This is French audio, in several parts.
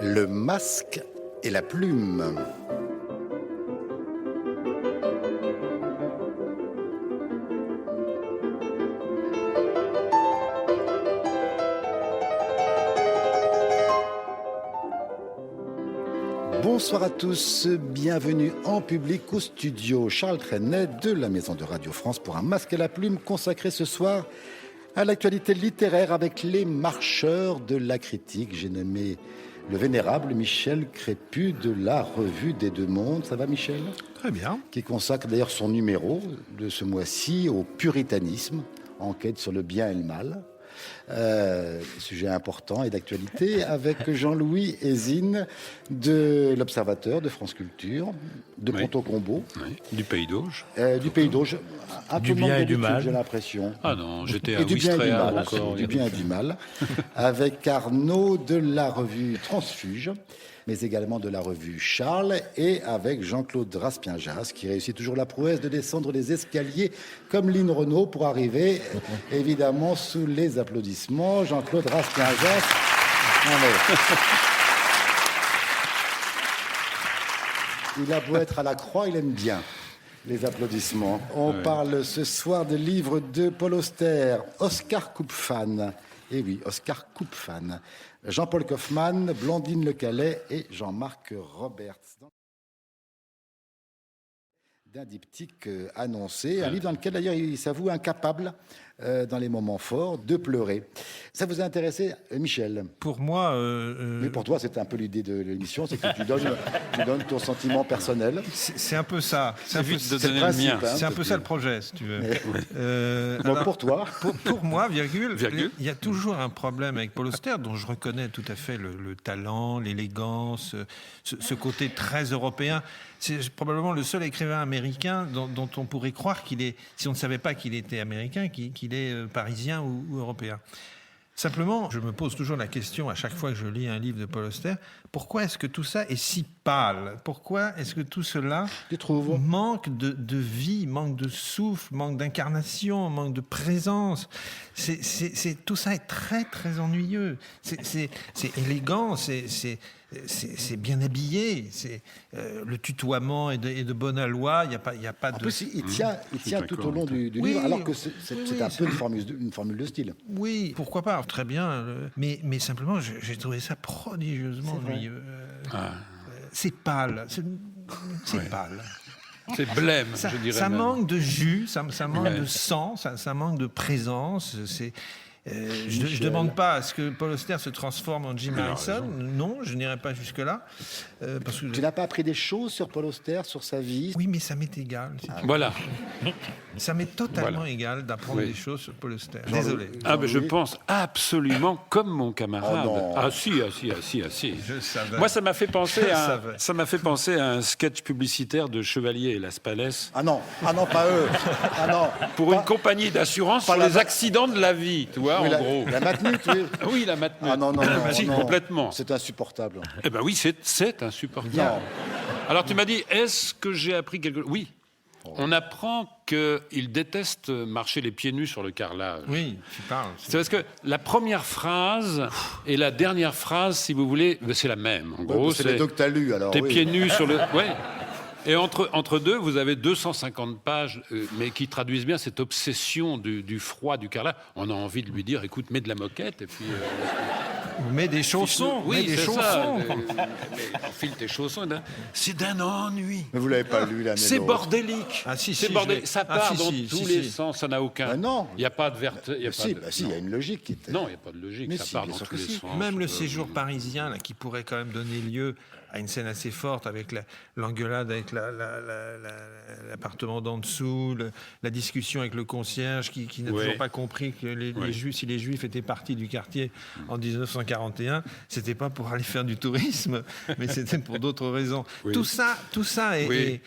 Le masque et la plume. Bonsoir à tous, bienvenue en public au studio Charles Trenet de la Maison de Radio France pour un masque et la plume consacré ce soir à l'actualité littéraire avec les marcheurs de la critique. J'ai nommé le vénérable Michel Crépu de la Revue des Deux Mondes. Ça va, Michel ? Très bien. Qui consacre d'ailleurs son numéro de ce mois-ci au puritanisme, enquête sur le bien et le mal. Sujet important et d'actualité avec Jean-Louis Hézine de l'Observateur, de France Culture, de Ponto Combo. Oui. Du Pays d'Auge. Du Pays d'Auge. Du bien et du mal. J'ai l'impression. Ah non, j'étais à du bien et du Ouistreham mal, encore. du bien et du mal. Avec Arnaud de la revue Transfuge, mais également de la revue Charles, et avec Jean-Claude Raspien-Jas, qui réussit toujours la prouesse de descendre les escaliers comme Lynn Renault pour arriver, évidemment, sous les applaudissements. Jean-Claude Raspien-Jas. Il a beau être à la croix, il aime bien les applaudissements. On parle ce soir de livres de Paul Auster, Oscar Kupfan. Eh oui, Oscar Kupfan. Jean-Paul Kaufmann, Blandine Le Calais et Jean-Marc Roberts. D'un diptyque annoncé, un livre dans lequel d'ailleurs il s'avoue incapable, dans les moments forts, de pleurer. Ça vous a intéressé, Michel ? Pour moi... Mais pour toi, c'était un peu l'idée de l'émission, c'est que tu donnes ton sentiment personnel. C'est un peu ça. C'est un peu, vite de donner le mien. C'est un peu ça le projet, si tu veux. Donc alors, pour toi pour moi, virgule, il y a toujours un problème avec Paul Auster, dont je reconnais tout à fait le talent, l'élégance, ce côté très européen. C'est probablement le seul écrivain américain dont on pourrait croire qu'il est, si on ne savait pas qu'il était américain, qu'il est parisien ou européen. Simplement, je me pose toujours la question à chaque fois que je lis un livre de Paul Auster, pourquoi est-ce que tout ça est si pâle ? Pourquoi est-ce que tout cela manque de vie, manque de souffle, manque d'incarnation, manque de présence ? Tout ça est très, très ennuyeux. C'est élégant, c'est bien habillé, le tutoiement est de bonne aloi, il n'y a pas de... En plus, il tient tout au long du livre, alors que c'est un peu une formule de style. Oui, pourquoi pas, très bien. Mais simplement, j'ai trouvé ça prodigieusement ennuyeux. C'est pâle. C'est pâle. C'est blême, je dirais. Ça même. manque de jus, ça manque de sang, ça manque de présence. Je ne demande pas à ce que Paul Auster se transforme en Jim Harrison. Non, je n'irai pas jusque-là. Parce que tu n'as pas appris des choses sur Paul Auster, sur sa vie ? Oui, mais ça m'est égal. Voilà. Ça m'est totalement égal d'apprendre des choses sur Paul Auster. Désolé. Je pense absolument comme mon camarade. Oh Si. Je savais. Moi, ça m'a fait penser à un sketch publicitaire de Chevalier et Las Palais. Ah non, pas eux. Ah non. Pour une compagnie d'assurance sur les accidents de la vie, tu vois, en gros. La Matmut, oui. Oui, la Matmut. Ah non, Si, non. complètement. C'est insupportable. Eh ben oui, c'est insupportable. Non. Alors tu m'as dit, est-ce que j'ai appris quelque chose ? Oui. On apprend qu'il déteste marcher les pieds nus sur le carrelage. Oui, tu parles. C'est parce que la première phrase et la dernière phrase, si vous voulez, c'est la même. En gros, c'est les deux que tu as lus, alors. Tes pieds nus sur le... Ouais. Et entre deux, vous avez 250 pages, mais qui traduisent bien cette obsession du froid, du carrelage. On a envie de lui dire, écoute, mets de la moquette, et puis... Mets des chaussons. Oui, mets des c'est chaussons. ça. Enfile tes chaussons. C'est d'un ennui. Mais vous l'avez pas lu, la C'est bordélique. Ah, si, c'est bordélique. Ça part dans tous les sens. Ça n'a aucun... non. Il n'y a pas de verte... il y a une logique. Non, il n'y a pas de logique. Ça part dans tous les sens. Même le séjour parisien, là, qui pourrait quand même donner lieu à une scène assez forte avec l'engueulade avec l'appartement d'en dessous, la discussion avec le concierge qui n'a toujours pas compris que si les Juifs étaient partis du quartier en 1941, c'était pas pour aller faire du tourisme, mais c'était pour d'autres raisons. Oui. Tout ça est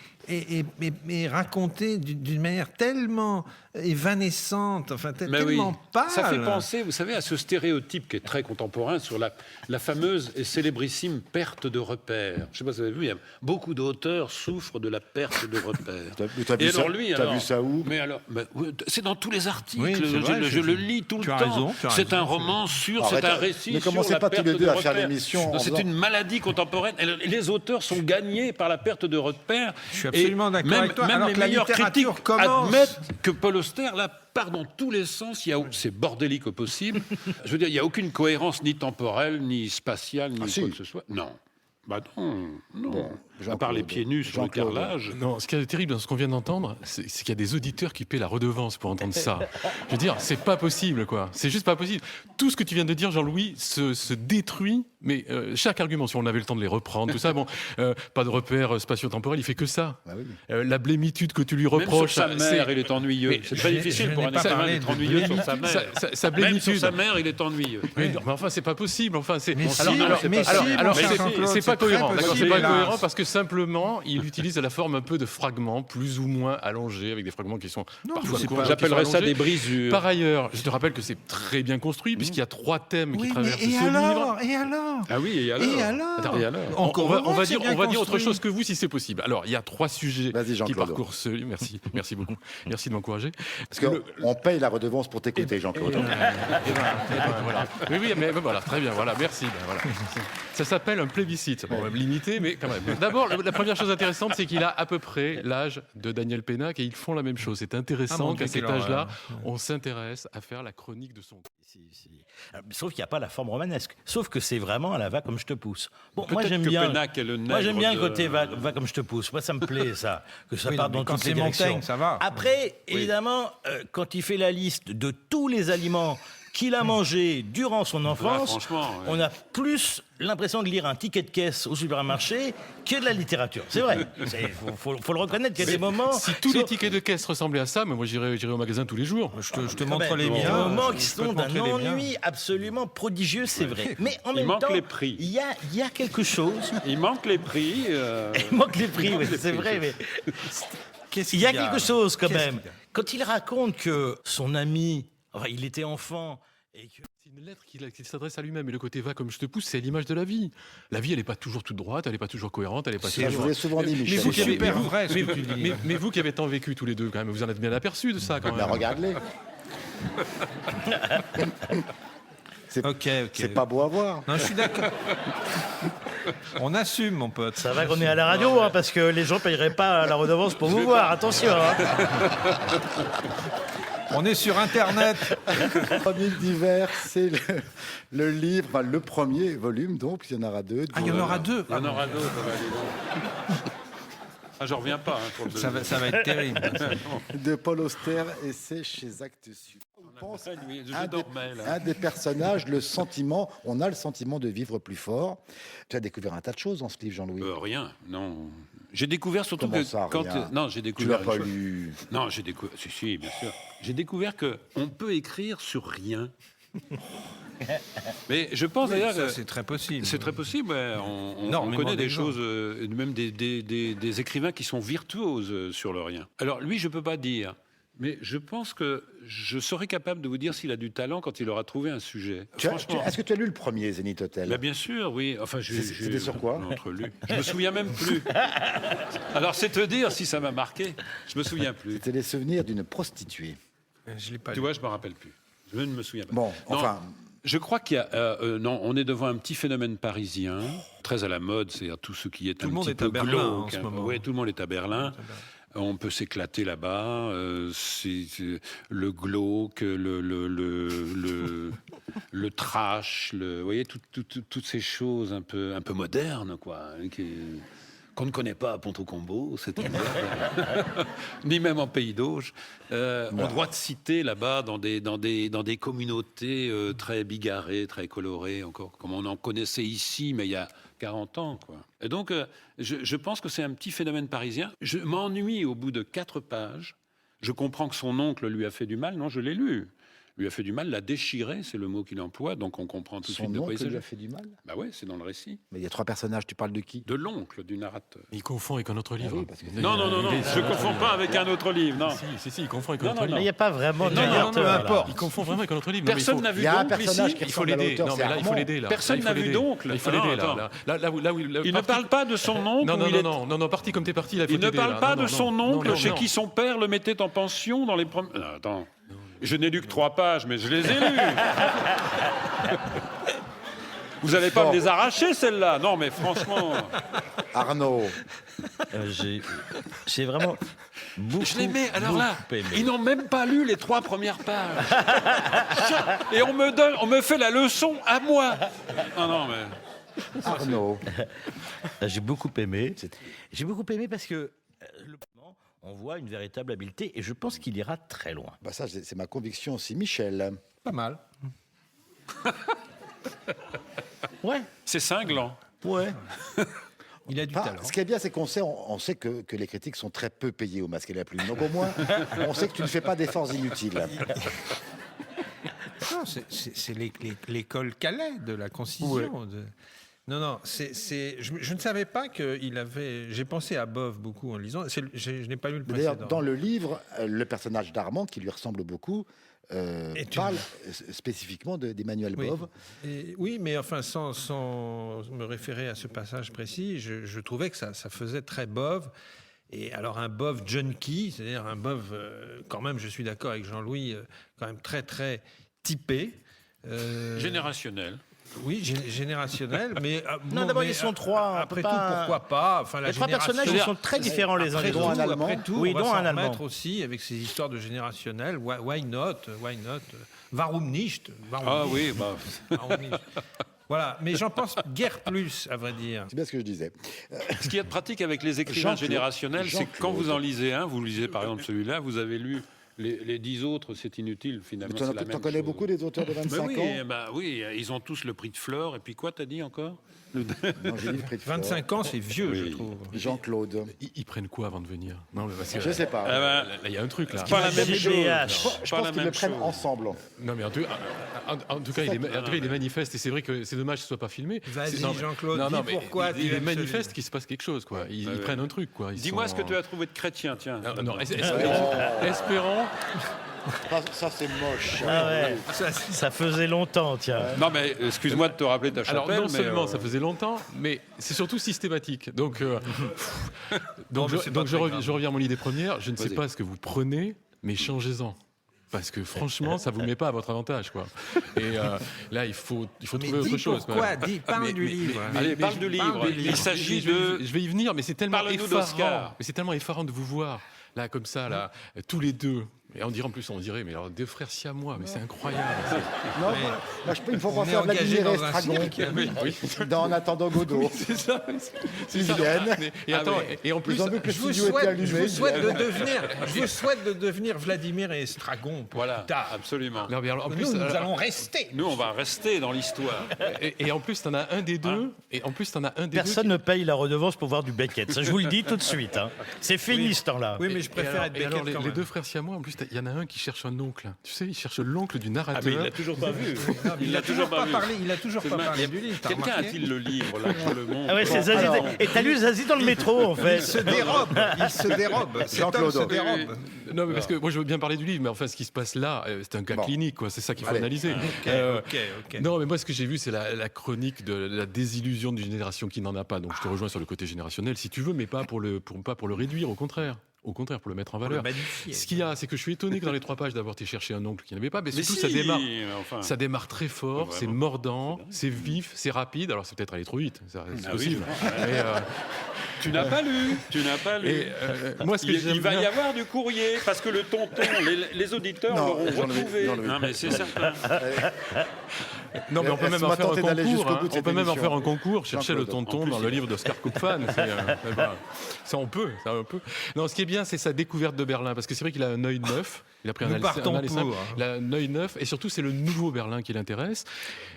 raconté d'une manière tellement évanescente, tellement pâle. Ça fait penser, vous savez, à ce stéréotype qui est très contemporain sur la fameuse et célébrissime perte de repères. repères. Je ne sais pas si vous avez vu, il y a beaucoup d'auteurs souffrent de la perte de repères. T'as vu ça où? C'est dans tous les articles. Oui, c'est vrai, je le lis tout le temps. C'est un roman c'est un récit sur la perte de repères. Ne commencez pas tous les deux à faire l'émission. C'est une maladie contemporaine. Les auteurs sont gagnés par la perte de repères. Je suis absolument d'accord avec toi. Même Alors les que la meilleurs critiques commence... admettent que Paul Auster, là, part dans tous les sens. C'est bordélique au possible. Je veux dire, il n'y a aucune cohérence ni temporelle, ni spatiale, ni quoi que ce soit. Non. Bah non. Bon, à part les pieds nus sur le carrelage. Non, ce qui est terrible dans ce qu'on vient d'entendre, c'est qu'il y a des auditeurs qui paient la redevance pour entendre ça. Je veux dire, c'est pas possible, quoi. C'est juste pas possible. Tout ce que tu viens de dire, Jean-Louis, se détruit, mais chaque argument, si on avait le temps de les reprendre, tout ça, bon, pas de repères spatio-temporels, il fait que ça. Bah oui. La blémitude que tu lui reproches... Même sur sa mère, il est ennuyeux. C'est très difficile pour un écrivain d'être ennuyeux sur sa mère. Sa blémitude... Même sur sa mère, il est ennuyeux. Mais enfin, c'est pas possible. Enfin, c'est... Alors, c'est pas cohérent. D'accord, c'est pas cohérent parce que simplement, il utilise la forme un peu de fragments, plus ou moins allongés, avec des fragments qui sont parfois courts. J'appellerais ça des brisures. Par ailleurs, je te rappelle que c'est très bien construit, puisqu'il y a 3 thèmes qui traversent ce livre. Et alors Ah oui, et alors Attends, et alors on va dire autre chose que vous, si c'est possible. Alors, il y a 3 sujets qui parcourent ce livre. Merci beaucoup. Merci de m'encourager. Parce qu'on paye la redevance pour t'écouter, Jean-Claude. Voilà. Oui, mais voilà, très bien. Voilà, merci. Voilà. Ça s'appelle un plébiscite. Bon, limité, mais quand même. D'abord, la première chose intéressante, c'est qu'il a à peu près l'âge de Daniel Pénac et ils font la même chose. C'est intéressant qu'à cet âge-là, on s'intéresse à faire la chronique de son... Sauf qu'il n'y a pas la forme romanesque. Sauf que c'est vraiment à la va comme je te pousse. Bon, moi j'aime bien le côté va comme je te pousse. Moi ça me plaît ça, que ça parte dans toutes les directions. Montaigne, ça va. Après, évidemment, quand il fait la liste de tous les aliments qu'il a mangé durant son enfance, on a plus l'impression de lire un ticket de caisse au supermarché que de la littérature. C'est vrai. Faut le reconnaître qu'il y a des moments... Si tous les tickets de caisse ressemblaient à ça, mais moi j'irais au magasin tous les jours. Je te montre les miens. Il y a des moments qui sont d'un ennui absolument prodigieux, c'est vrai. Mais en même temps, les prix. Il y a quelque chose... Il manque les prix. Il manque les prix, oui, c'est vrai, mais... Il y a quelque chose quand même. Quand il raconte que son ami... Enfin, il était enfant et que... C'est une lettre qu'il s'adresse à lui-même. Et le côté va comme je te pousse, c'est l'image de la vie. La vie, elle n'est pas toujours toute droite, elle n'est pas toujours cohérente, elle n'est pas toujours... Je vous l'ai souvent dit, Michel. Mais vous qui avez tant vécu tous les deux, quand même, vous en êtes bien aperçus de ça, quand même. Regarde-les. C'est pas beau à voir. Non, je suis d'accord. On assume, mon pote. Ça va qu'on est à la radio, parce que les gens ne paieraient pas la redevance pour vous voir. Attention. On est sur Internet. Premier d'hiver, c'est le livre, enfin, le premier volume, donc il y en aura 2. Il y en aura 2. Il y en aura 2. J'en reviens pas. Pour le ça va être terrible. De Paul Auster, et c'est chez Actes Sud. Un des personnages, on a le sentiment de vivre plus fort. Tu as découvert un tas de choses dans ce livre, Jean-Louis. Rien, non. J'ai découvert surtout Comment ça, rien non, j'ai découvert. Tu l'as pas lu? Non, j'ai découvert. Si, bien sûr. J'ai découvert que on peut écrire sur rien. Mais je pense d'ailleurs que c'est très possible. C'est très possible. Ouais. On connaît des choses, même des écrivains qui sont virtuoses sur le rien. Alors lui, je peux pas dire. Mais je pense que je serais capable de vous dire s'il a du talent quand il aura trouvé un sujet. Est-ce que tu as lu le premier Zénith Hotel? Bah bien sûr, oui. Enfin, c'était sur quoi? Je me souviens même plus. Alors, c'est te dire si ça m'a marqué. Je me souviens plus. C'était les souvenirs d'une prostituée. Je l'ai pas tu vois, je me rappelle plus. Je ne me souviens pas. Bon, enfin. Je crois qu'il y a. Non, on est devant un petit phénomène parisien, très à la mode, c'est-à-dire tout ce qui est tout un petit peu glauque. En ce moment. Oui, tout le monde est à Berlin. On peut s'éclater là-bas. C'est le glauque, le trash, vous voyez, toutes ces choses un peu modernes, quoi, qu'on ne connaît pas à Pont-au-Combo, ni même en Pays d'Auge. On doit te citer là-bas dans des communautés très bigarrées, très colorées, encore comme on en connaissait ici, mais il y a 40 ans, quoi. Et donc, je pense que c'est un petit phénomène parisien. Je m'ennuie au bout de 4 pages. Je comprends que son oncle lui a fait du mal. Non, je l'ai lu. lui a fait du mal, l'a déchiré, c'est le mot qu'il emploie, donc on comprend tout de suite de quoi il Son oncle lui s'agit. a fait du mal. Bah ouais, c'est dans le récit. Mais il y a 3 personnages, tu parles de qui? De l'oncle du narrateur. Il confond avec un autre livre. oui, parce que Non, je ne confonds pas avec un autre livre, non. Si, il confond avec un Non, autre non, livre. Il n'y a pas vraiment de Non, narrateur, peu là. importe. Il confond vraiment avec un autre livre. Non, mais Personne n'a Il vu y a un d'oncle personnage ici. qui il faut ressemble à l'aider. l'auteur, Non, c'est mais là, il faut Armand. l'aider. Là. Personne Là, il faut n'a vu l'aider. d'oncle. Là, il faut Non, l'aider. attends. Là où Il ne parle pas de son oncle. Non, parti comme t'es parti. Là, Il ne faut t'aider, parle là. pas Non, de son non, oncle non, chez non. qui son père le mettait en pension dans les premiers... Non, attends. Je n'ai lu que 3 pages, mais je les ai lues. Vous n'allez pas me les arracher, celles-là. Non, mais franchement... Arnaud. J'ai vraiment beaucoup, Je les mets, alors là, beaucoup aimé. ils n'ont même pas lu les 3 premières pages. Et on me fait la leçon à moi. Non, mais... Arnaud. J'ai beaucoup aimé. J'ai beaucoup aimé parce que on voit une véritable habileté et je pense qu'il ira très loin. Bah ça, c'est ma conviction aussi. Michel. Pas mal. Ouais, C'est cinglant. ouais. Il a du Enfin, talent. ce qui est bien, c'est qu'on sait, on sait que les critiques sont très peu payées au Masque et la Plume. Donc au moins, on sait que tu ne fais pas d'efforts inutiles. Non, c'est l'école Calais de la concision. Non, je ne savais pas qu'il avait... J'ai pensé à Bove beaucoup en lisant. Je n'ai pas lu le D'ailleurs, précédent. dans le livre, le personnage d'Armand, qui lui ressemble beaucoup, parle spécifiquement d'Emmanuel Oui. Bove. Oui, mais enfin, sans me référer à ce passage précis, je trouvais que ça faisait très Bove. Et alors un Bove junkie, c'est-à-dire un Bove, quand même, je suis d'accord avec Jean-Louis, quand même très, très typé. Générationnel. Oui, générationnel, mais... Non, d'abord, ils sont 3. Après tout, pourquoi pas, enfin, Les 3 personnages, ils sont très différents les uns Après des tout, autres. un Allemand. après tout, Oui, on va dont s'en un Allemand. remettre aussi avec ces histoires de générationnel. Why not? Warum nicht? Ah oui, bah... Warum nicht? Voilà, mais j'en pense guère plus, à vrai dire. C'est bien ce que je disais. Ce qui est pratique avec les écrivains Jean-Claude. générationnels, c'est que quand Jean-Claude. vous en lisez un, vous lisez par exemple celui-là, vous avez lu les 10 autres, c'est inutile finalement. c'est la Tu en même connais chose. beaucoup des auteurs de 25 Mais oui, ans? oui, ils ont tous le prix de Flore. Et puis quoi, t'as dit encore? Non, j'ai dit le prix de Flore. 25 ans, c'est vieux, Oui. je trouve. Jean-Claude. Ils prennent quoi avant de venir? Non, mais parce que, Je sais pas. Ah ben, là, il y a un truc là. pas la même C'est chose. BH. Je Pas pense la qu'ils le même prennent chose. ensemble. Non, mais en tout cas, il est manifeste et c'est vrai que c'est dommage que ce soit pas filmé. Vas-y, Non, Jean-Claude, non, dis mais pourquoi il tu est aimes manifeste ce- qu'il se passe quelque chose, quoi. Ils Ouais. prennent un truc, quoi. Dis-moi ce que tu as trouvé de chrétien, tiens. Non, espérons. Ça, c'est moche. Ah ouais. Ça faisait longtemps, tiens. Non, mais excuse-moi de te rappeler ta chapelle. Alors non mais, seulement ça faisait longtemps, mais c'est surtout systématique. Donc, Bon, mais c'est pas je très grave. reviens à mon idée première. Je ne sais Vas-y. pas ce que vous prenez, mais changez-en. Parce que franchement, ça vous met pas à votre avantage, quoi. Et là, il faut Mais trouver autre dis chose. pourquoi, quoi. parle du livre. Allez, parle du livre. Il s'agit de... Je vais y venir, mais c'est tellement Parle-nous effarant. d'Oscar. Mais c'est tellement effarant de vous voir là, comme ça, là, tous les deux. Et on dirait, mais alors 2 frères siamois, mais c'est incroyable. Non, là, il faut On est penser à engagé Vladimir dans un Estragon cirque. dans En attendant Godot. C'est ça. Ils viennent. Et attends, ouais. et en plus, Ils ont vu que le Je vous studio était allumé. je vous souhaite de devenir Vladimir et Estragon. pour Voilà, plus tard. absolument. non, mais alors, en plus, Nous allons rester. Nous, on va rester dans l'histoire. et en plus, t'en as un des deux. Et en plus, t'en as un des Personne ne paye la redevance pour voir du Beckett. Ça, je vous le dis tout de suite. Hein. C'est fini ce temps-là. Oui, mais je préfère être Et alors, Beckett quand les même. 2 frères siamois, en plus, il y en a un qui cherche un oncle. Tu sais, il cherche l'oncle du narrateur. Ah, mais il l'a toujours pas vu. Il a toujours pas vu. parlé. Il a toujours pas parlé du livre. t'as Quelqu'un remarqué a-t-il le livre là qui le montre? Ah ouais, c'est Zazie. Et t'as lu Zazie dans le métro, en fait. Il se dérobe. Il se dérobe. Cet homme Jean-Claude. se dérobe. Non, mais parce que moi, je veux bien parler du livre, mais enfin, ce qui se passe là, c'est un cas Bon. clinique, quoi. C'est ça qu'il faut Allez. analyser. Ok. Non, mais moi, ce que j'ai vu, c'est la chronique de la désillusion d'une génération qui n'en a pas. Donc, je te rejoins sur le côté générationnel, si tu veux, mais pas pour le réduire, au contraire. Au contraire, pour le mettre en Le valeur. magnifier. Ce qu'il y a, c'est que je suis étonné que dans les 3 pages d'avoir été chercher un oncle qui n'avait pas, mais surtout, si, ça démarre. enfin. Ça démarre très fort, Vraiment. c'est mordant, c'est vif, c'est rapide. Alors, c'est peut-être aller trop vite, c'est Ah oui, possible. ouais. Mais, Tu n'as pas lu. Tu n'as pas lu. et, moi, ce que j'aime Il va y bien- avoir du courrier parce que le tonton, les auditeurs Non, l'auront Jean-Louis, retrouvé. Jean-Louis. Non, mais c'est certain. Non, mais on peut même en Laisse-moi faire un tenter d'aller jusqu'au concours. bout de On cette peut même en émission. faire un concours. Chercher le Jean-Claude, tonton en plus, dans le livre d'Oscar Kupfan. Ça, on peut. Non, ce qui est bien, c'est sa découverte de Berlin, parce que c'est vrai qu'il a un œil neuf. Il a pris Nous un partons aller simple. pour, hein. Il a un œil neuf, et surtout, c'est le nouveau Berlin qui l'intéresse.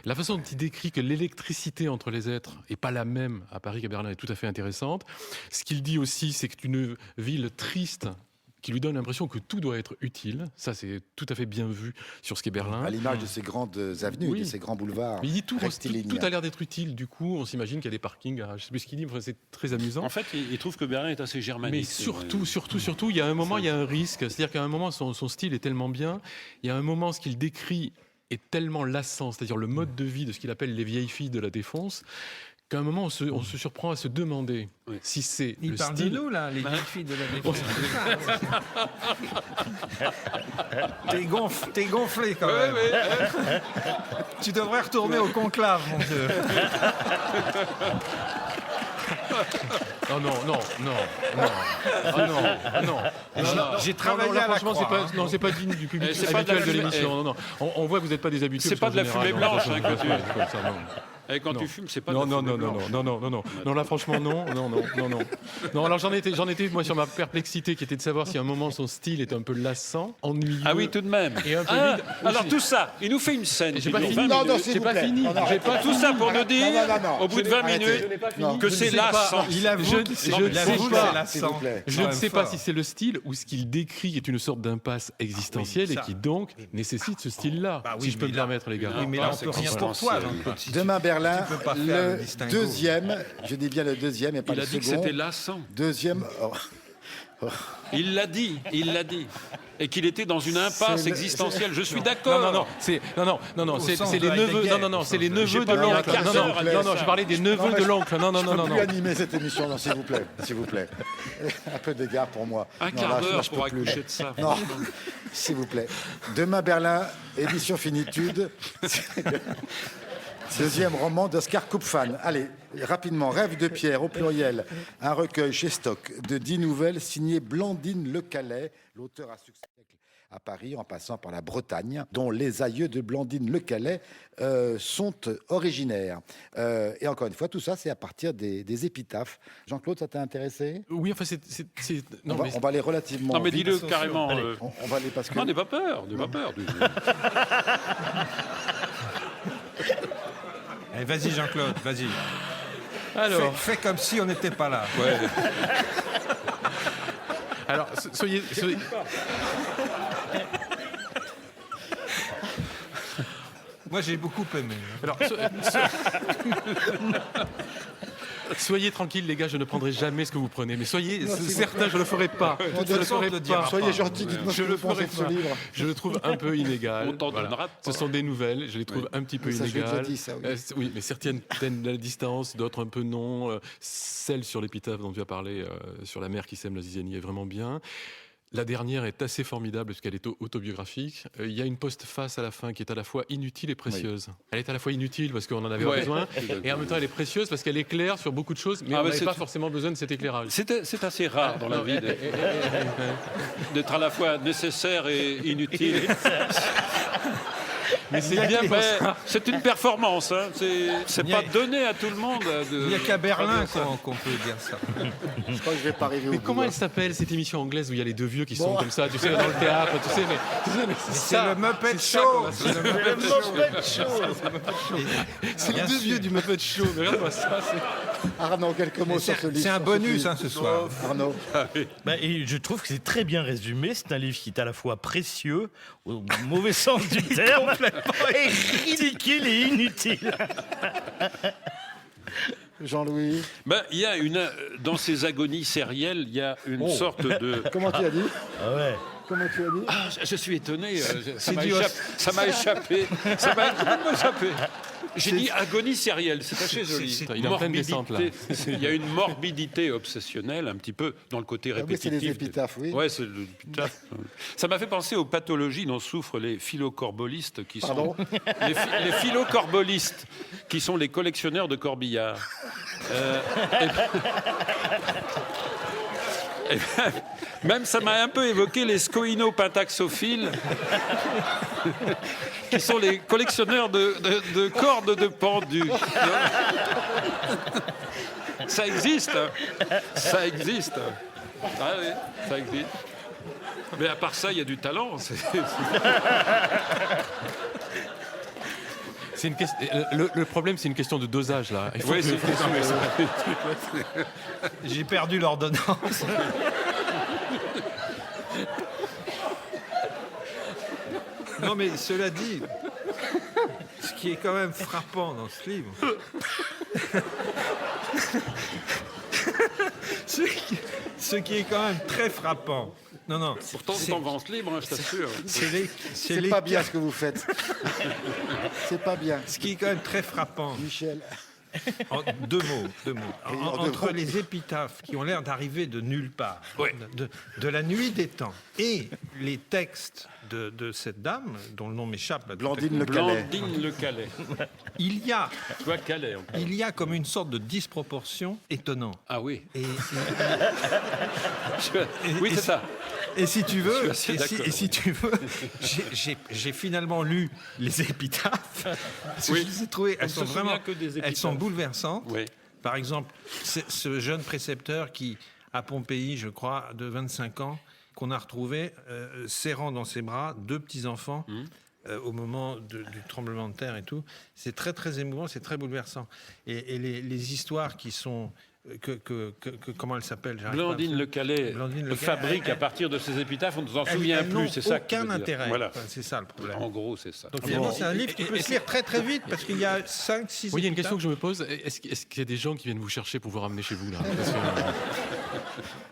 La façon dont il décrit que l'électricité entre les êtres est pas la même à Paris qu'à Berlin est tout à fait intéressante. Ce qu'il dit aussi, c'est que une ville triste qui lui donne l'impression que tout doit être utile. Ça, c'est tout à fait bien vu sur ce qu'est Berlin. À l'image de ces grandes avenues, de ces grands boulevards. Mais il dit tout a l'air d'être utile. Du coup, on s'imagine qu'il y a des parkings. Je ne sais plus ce qu'il dit, mais c'est très amusant. En fait, il trouve que Berlin est assez germanique. Mais surtout, il y a un moment, il y a un risque. C'est-à-dire qu'à un moment, son style est tellement bien. Il y a un moment, ce qu'il décrit est tellement lassant, c'est-à-dire le mode de vie de ce qu'il appelle les vieilles filles de la Défense, qu'à un moment, on se surprend à se demander si c'est Il le parle style... de nous, là, les vieilles filles de la Défense. T'es gonflé, quand même. Tu devrais retourner au conclave, mon Dieu. Non. J'ai travaillé à la franchement, Croix, c'est pas digne du public C'est pas habituel de la de fumée- l'émission. Non. On voit que vous n'êtes pas des habitués. C'est pas de la fumée blanche, hein, que tu- comme ça, non. Et quand Non. tu fumes, c'est pas Non, de la fumée blanche. non, là, franchement, non. Non, alors j'en étais, moi, sur ma perplexité, qui était de savoir si à un moment son style était un peu lassant, ennuyeux. Ah oui, tout de même. Et un peu Ah, vide. alors Aussi. tout ça, il nous fait une scène. J'ai qui pas dure fini. 20 minutes. s'il J'ai vous pas plaît. fini. Non, J'ai pas Tout ça pour nous dire, non. au bout de 20 Arrêtez. minutes, Non. que Je c'est sais pas. lassant. Il avoue Je que ne c'est sais lassant. pas, s'il vous plaît. Je ne sais pas si c'est le style ou ce qu'il décrit est une sorte d'impasse existentielle ça. et qui donc nécessite ce style-là, Bah oui, si je peux mais me là- permettre, les gars. Oui, mais là, on c'est peut rien pour exponentiel. toi, Jean-Claude. Si tu- Demain, Berlin, tu peux pas faire le le distinguo. deuxième, je dis bien le deuxième et pas Il le a dit que second. c'était lassant. Deuxième, Il l'a dit. Et qu'il était dans une impasse C'est le- existentielle. Je suis d'accord. Non, c'est Au sens c'est de les neveux. Heidegger, Non, c'est les au sens neveux de pas mis un l'oncle. quart d'heure à dire ça. Je parlais des neveux de l'oncle. Non. je peux plus animer cette émission, non, s'il vous plaît. Un peu d'égard pour moi. Un Non, quart là, d'heure je peux pour plus. accoucher de ça. Non, s'il vous plaît. Demain, Berlin, édition finitude. Deuxième roman d'Oscar Kupfan. Allez, rapidement, Rêve de pierre au pluriel. Un recueil chez Stock de 10 nouvelles signées Blandine Le Calais, l'auteur à succès à Paris en passant par la Bretagne, dont les aïeux de Blandine Le Calais sont originaires. Et encore une fois, tout ça, c'est à partir des épitaphes. Jean-Claude, ça t'a intéressé? Oui, enfin, On va aller relativement Non, mais vite. dis-le carrément. On va aller parce que... Non, n'aie pas peur. Allez, vas-y, Jean-Claude, vas-y. Alors, Fais comme si on n'était pas là. alors, soyez. Moi, j'ai beaucoup aimé. Alors, soyez tranquilles, les gars, je ne prendrai jamais ce que vous prenez. Mais soyez certains, je ne le ferai pas. toute Je ne le façon, on ferai te le dira pas. Soyez gentil, dites-moi ce Je que le vous pensez ferai de ce pas. livre. Je le trouve un peu inégal. On t'en donnera pas. Ce sont des nouvelles, je les trouve un petit peu Ça, je l'ai inégales. déjà dit, ça, oui. Oui, mais certaines tiennent la distance, d'autres un peu non. Celle sur l'épitaphe dont tu as parlé, sur la mère qui sème la zizanie, est vraiment bien. La dernière est assez formidable parce qu'elle est autobiographique. Il y a une postface à la fin qui est à la fois inutile et précieuse. Elle est à la fois inutile parce qu'on en avait besoin, et en même temps elle est précieuse parce qu'elle éclaire sur beaucoup de choses, mais on n'avait pas forcément besoin de cet éclairage. C'est assez rare dans la vie d'être à la fois nécessaire et inutile. Mais c'est bien pour ça. C'est une performance. Hein. C'est Il y a- pas donné à tout le monde. Il n'y a qu'à Berlin qu'on peut dire ça. Je crois que je vais pas arriver au Mais bout, comment hein. elle s'appelle cette émission anglaise où il y a les deux vieux qui sont comme ça, tu sais, dans le théâtre, tu sais, mais C'est le Muppet c'est ça Show. qu'on a- C'est le Muppet Show. c'est les Bien deux sûr. vieux du Muppet Show. Mais regarde-moi ça, c'est... Arnaud, quelques mots sur ce livre. C'est un sur ce bonus livre. hein, ce soir. Arnaud, Et je trouve que c'est très bien résumé. C'est un livre qui est à la fois précieux, au mauvais sens du terme, et ridicule et inutile. Jean-Louis, Il y a dans ces agonies sérielles, il y a une sorte de. comment tu as dit? Ah ouais. Comment tu as dit? Ah, je suis étonné. Ça m'a du échappé. Ça m'a complètement échappé. J'ai dit agonie sérielle. C'est assez joli. Il est en pleine descente, là. Il y a une morbidité obsessionnelle, un petit peu dans le côté Ah oui, répétitif. c'est les épitaphes, oui. Ouais, c'est l'épitaphe. Ça m'a fait penser aux pathologies dont souffrent les philocorbolistes qui Pardon sont les philocorbolistes qui sont les collectionneurs de corbillards. Et même ça m'a un peu évoqué les scoïnopentaxophiles qui sont les collectionneurs de cordes de pendus. Ça existe, hein. Ça existe. Ah oui, ça existe. Mais à part ça, il y a du talent. C'est une question... le problème, c'est une question de dosage, là. Il faut Oui, que- J'ai perdu l'ordonnance. Non, mais cela dit, ce qui est quand même frappant dans ce livre, ce qui est quand même très frappant. Non. Pourtant, c'est en vente libre, hein, je t'assure. C'est pas bien ce que vous faites. C'est pas bien. Ce qui est quand même très frappant. Michel. En deux mots. Entre les épitaphes qui ont l'air d'arriver de nulle part, de la nuit des temps, et les textes de cette dame, dont le nom m'échappe. Blandine Le Calais. Blandine Le Calais. Il y a, Toi, Calais. il y a comme une sorte de disproportion étonnante. Ah oui. Et Oui, c'est ça. Et si tu veux, Je suis assez d'accord. j'ai finalement lu les épitaphes. Parce que je les ai trouvées, elles sont vraiment, elles sont bouleversantes. Oui. Par exemple, ce jeune précepteur qui, à Pompéi, je crois, de 25 ans, qu'on a retrouvé serrant dans ses bras 2 petits-enfants au moment du tremblement de terre et tout. C'est très, très émouvant, c'est très bouleversant. Et les histoires qui sont... comment elle s'appelle? Blandine Le Calais fabrique à partir de ses épitaphes, on ne s'en souvient plus, c'est ça. Aucun intérêt. Voilà. Enfin, c'est ça le problème. En gros, c'est ça. Donc finalement, c'est un livre qui peut se lire très très vite parce qu'il y a 5-6 Oui, il y a une question que je me pose. Est-ce qu'il y a des gens qui viennent vous chercher pour vous ramener chez vous là?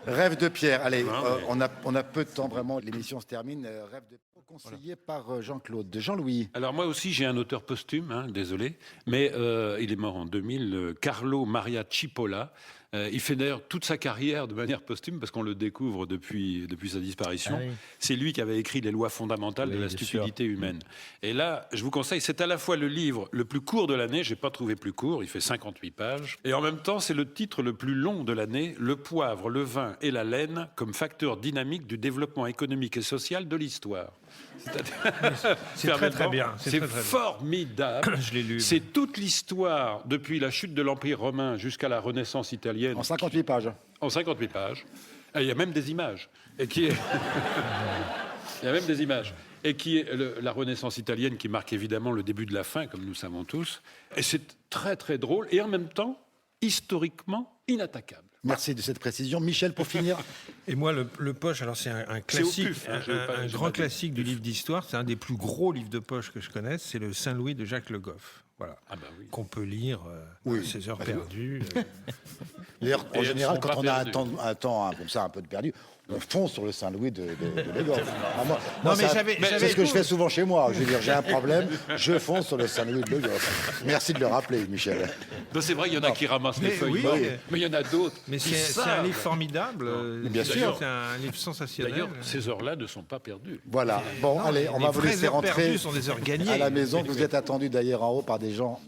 Rêve de Pierre. Allez, on a peu de temps vraiment. L'émission se termine. Rêve de Pierre, conseillé par Jean-Claude. Jean-Louis. Alors moi aussi, j'ai un auteur posthume, hein, désolé, mais il est mort en 2000, Carlo Maria Cipolla. Il fait d'ailleurs toute sa carrière de manière posthume parce qu'on le découvre depuis sa disparition. Ah oui. C'est lui qui avait écrit les lois fondamentales de la stupidité humaine. Et là, je vous conseille, c'est à la fois le livre le plus court de l'année, j'ai pas trouvé plus court, il fait 58 pages, et en même temps, c'est le titre le plus long de l'année, Le poivre, le vin et la laine comme facteur dynamique du développement économique et social de l'histoire. C'est très très bien. C'est formidable. Je l'ai lu. C'est toute l'histoire depuis la chute de l'Empire romain jusqu'à la Renaissance italienne. En 58 pages. En 58 pages. Et il y a même des images. Et qui est... il y a même des images. Et qui est la Renaissance italienne qui marque évidemment le début de la fin, comme nous savons tous. Et c'est très très drôle et en même temps historiquement inattaquable. Merci de cette précision. Michel, pour finir. Et moi, le poche, alors c'est un classique, puf, hein, un grand classique du livre d'histoire. C'est un des plus gros livres de poche que je connaisse. C'est le Saint-Louis de Jacques Le Goff. Voilà. Ah bah oui. Qu'on peut lire à ses heures perdues. D'ailleurs, en Et général, elles quand sont on pas a un perdues. temps comme ça, un peu de perdu, on fonce sur le Saint-Louis de Le Goff. Ah, moi, mais ça- j'avais c'est ce que tout. je fais souvent chez moi. Je veux dire, j'ai un problème, je fonce sur le Saint-Louis de Le Goff. Merci de le rappeler, Michel. Ben, c'est vrai, il y en a qui ramassent les Mais feuilles, oui, mortes, mais- mais il y en a d'autres. Mais qui c'est un savent. livre formidable. Bien sûr. C'est un livre sensationnel. D'ailleurs, ces heures-là ne sont pas perdues. Voilà. Bon, allez, on Les va vous vraies laisser heures rentrer perdues sont des heures gagnées. à la maison. Vous êtes attendus d'ailleurs en haut par des gens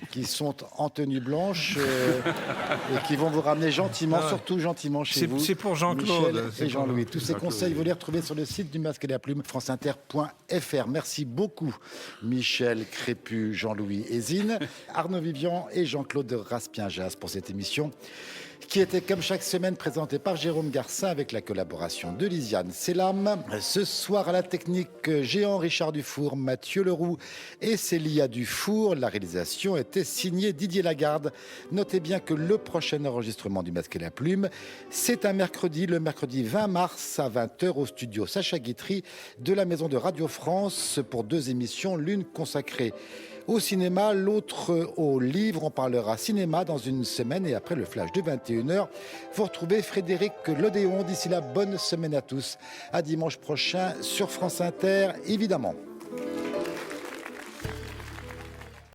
qui sont en tenue blanche et qui vont vous ramener gentiment, surtout gentiment chez vous. C'est pour Jean-Claude. Michel C'est et pour Jean-Louis. Tous ces conseils, vous les retrouvez sur le site du Masque et la Plume, franceinter.fr. Merci beaucoup, Michel, Crépu, Jean-Louis et Zine, Arnaud Vivian et Jean-Claude Raspien-Jas pour cette émission qui était comme chaque semaine présentée par Jérôme Garcin avec la collaboration de Lisiane Selam. Ce soir à la technique, Géant Richard Dufour, Mathieu Leroux et Célia Dufour. La réalisation était signée Didier Lagarde. Notez bien que le prochain enregistrement du Masque et la Plume, c'est un mercredi, le mercredi 20 mars à 20h au studio Sacha Guitry de la Maison de Radio France pour 2 émissions, l'une consacrée au cinéma, l'autre au livre. On parlera cinéma dans une semaine et après le flash de 21h, vous retrouvez Frédéric Lodéon. D'ici là, bonne semaine à tous. À dimanche prochain sur France Inter, évidemment.